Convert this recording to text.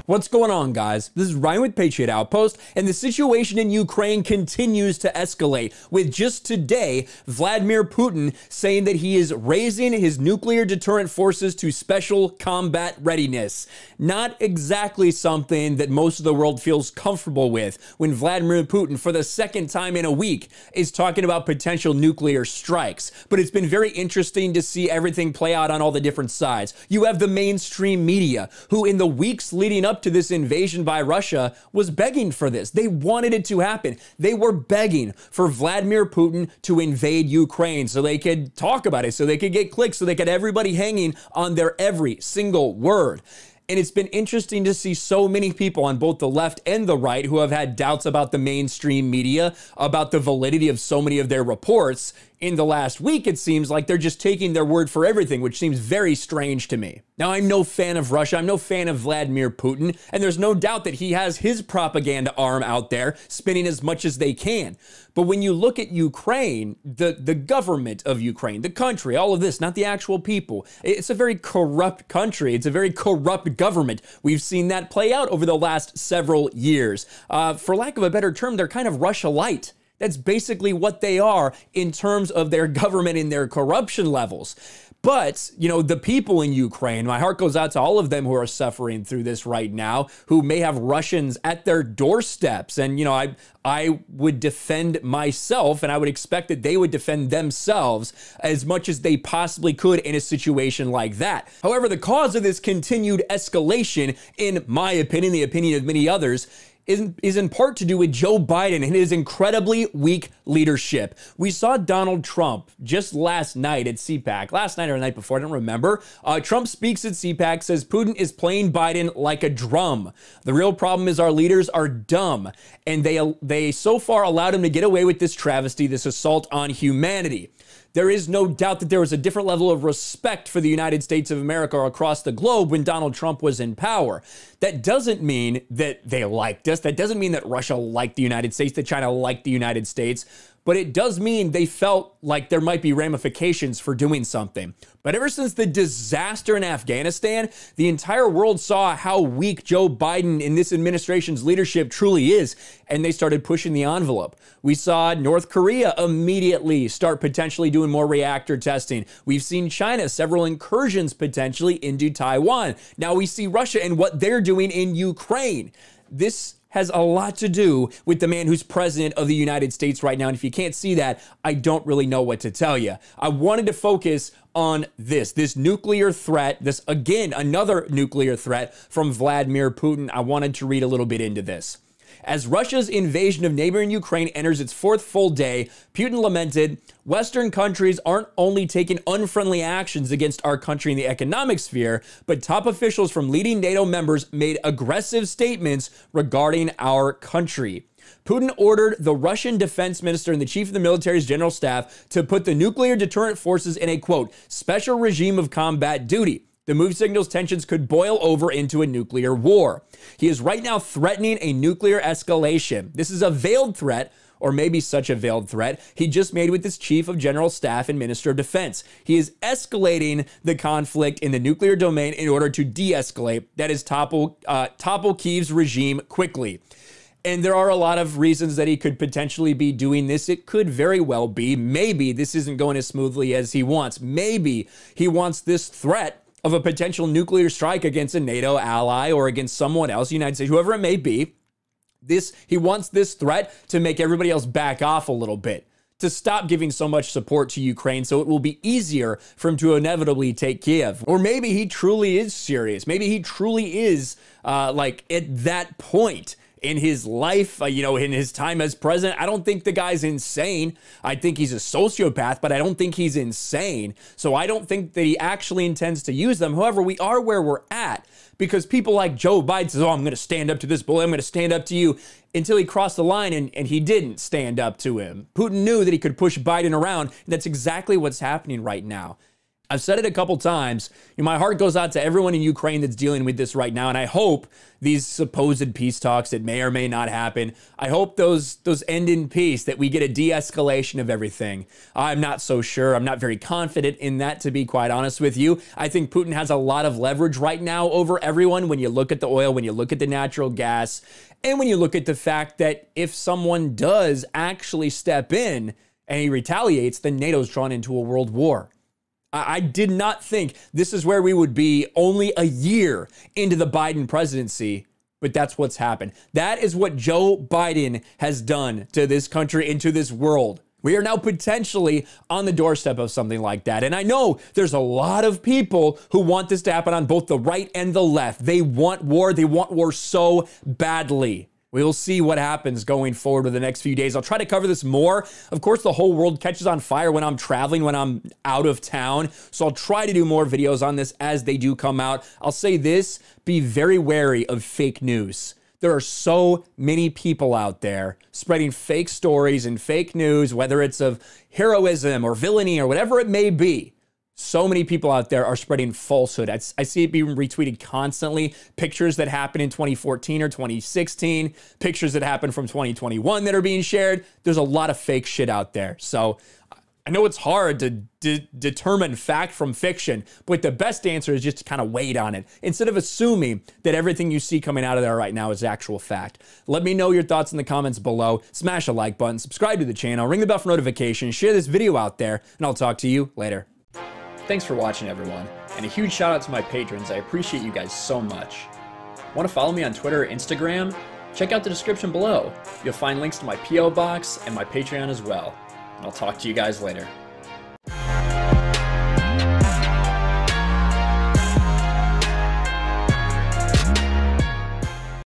What's going on, guys? This is Ryan with Patriot Outpost, and the situation in Ukraine continues to escalate, with just today, Vladimir Putin saying that he is raising his nuclear deterrent forces to special combat readiness. Not exactly something that most of the world feels comfortable with when Vladimir Putin, for the second time in a week, is talking about potential nuclear strikes. But it's been very interesting to see everything play out on all the different sides. You have the mainstream media, who in the weeks leading up to this invasion by Russia was begging for this. They wanted it to happen. They were begging for Vladimir Putin to invade Ukraine so they could talk about it, so they could get clicks, so they could have everybody hanging on their every single word. And it's been interesting to see so many people on both the left and the right who have had doubts about the mainstream media, about the validity of so many of their reports. In the last week, it seems like they're just taking their word for everything, which seems very strange to me. Now, I'm no fan of Russia. I'm no fan of Vladimir Putin, and there's no doubt that he has his propaganda arm out there spinning as much as they can. But when you look at Ukraine, the government of Ukraine, the country, all of this, not the actual people, it's a very corrupt country. It's a very corrupt government. We've seen that play out over the last several years. For lack of a better term, they're kind of Russia-lite. That's basically what they are in terms of their government and their corruption levels. But, you know, the people in Ukraine, my heart goes out to all of them who are suffering through this right now, who may have Russians at their doorsteps. And, you know, I would defend myself, and I would expect that they would defend themselves as much as they possibly could in a situation like that. However, the cause of this continued escalation, in my opinion, the opinion of many others, is in part to do with Joe Biden and his incredibly weak leadership. We saw Donald Trump just last night at CPAC, last night or the night before, I don't remember. Trump speaks at CPAC, says Putin is playing Biden like a drum. The real problem is our leaders are dumb, and they so far allowed him to get away with this travesty, this assault on humanity. There is no doubt that there was a different level of respect for the United States of America across the globe when Donald Trump was in power. That doesn't mean that they liked us. That doesn't mean that Russia liked the United States, that China liked the United States. But it does mean they felt like there might be ramifications for doing something. But ever since the disaster in Afghanistan, the entire world saw how weak Joe Biden in this administration's leadership truly is, and they started pushing the envelope. We saw North Korea immediately start potentially doing more reactor testing. We've seen China, several incursions potentially into Taiwan. Now we see Russia and what they're doing in Ukraine. This has a lot to do with the man who's president of the United States right now. And if you can't see that, I don't really know what to tell you. I wanted to focus on this nuclear threat, this, again, another nuclear threat from Vladimir Putin. I wanted to read a little bit into this. As Russia's invasion of neighboring Ukraine enters its fourth full day, Putin lamented, Western countries aren't only taking unfriendly actions against our country in the economic sphere, but top officials from leading NATO members made aggressive statements regarding our country. Putin ordered the Russian defense minister and the chief of the military's general staff to put the nuclear deterrent forces in a, quote, special regime of combat duty. The move signals tensions could boil over into a nuclear war. He is right now threatening a nuclear escalation. This is a veiled threat, or maybe such a veiled threat, he just made with his chief of general staff and minister of defense. He is escalating the conflict in the nuclear domain in order to de-escalate, that is, topple Kyiv's regime quickly. And there are a lot of reasons that he could potentially be doing this. It could very well be, maybe this isn't going as smoothly as he wants. Maybe he wants this threat of a potential nuclear strike against a NATO ally or against someone else, United States, whoever it may be. He wants this threat to make everybody else back off a little bit, to stop giving so much support to Ukraine so it will be easier for him to inevitably take Kiev. Or maybe he truly is serious. Maybe he truly is like at that point in his life, you know, in his time as president. I don't think the guy's insane. I think he's a sociopath, but I don't think he's insane. So I don't think that he actually intends to use them. However, we are where we're at because people like Joe Biden says, oh, I'm going to stand up to this bully. I'm going to stand up to you, until he crossed the line and he didn't stand up to him. Putin knew that he could push Biden around. And that's exactly what's happening right now. I've said it a couple times. My heart goes out to everyone in Ukraine that's dealing with this right now, and I hope these supposed peace talks that may or may not happen, I hope those end in peace, that we get a de-escalation of everything. I'm not so sure. I'm not very confident in that, to be quite honest with you. I think Putin has a lot of leverage right now over everyone when you look at the oil, when you look at the natural gas, and when you look at the fact that if someone does actually step in and he retaliates, then NATO's drawn into a world war. I did not think this is where we would be only a year into the Biden presidency, but that's what's happened. That is what Joe Biden has done to this country and to this world. We are now potentially on the doorstep of something like that. And I know there's a lot of people who want this to happen on both the right and the left. They want war. They want war so badly. We will see what happens going forward with the next few days. I'll try to cover this more. Of course, the whole world catches on fire when I'm traveling, when I'm out of town. So I'll try to do more videos on this as they do come out. I'll say this, be very wary of fake news. There are so many people out there spreading fake stories and fake news, whether it's of heroism or villainy or whatever it may be. So many people out there are spreading falsehood. I see it being retweeted constantly. Pictures that happened in 2014 or 2016, pictures that happened from 2021 that are being shared. There's a lot of fake shit out there. So I know it's hard to determine fact from fiction, but the best answer is just to kind of wait on it instead of assuming that everything you see coming out of there right now is actual fact. Let me know your thoughts in the comments below. Smash a like button, subscribe to the channel, ring the bell for notifications, share this video out there, and I'll talk to you later. Thanks for watching, everyone, and a huge shout out to my patrons. I appreciate you guys so much. Want to follow me on Twitter or Instagram? Check out the description below. You'll find links to my P.O. box and my Patreon as well. And I'll talk to you guys later.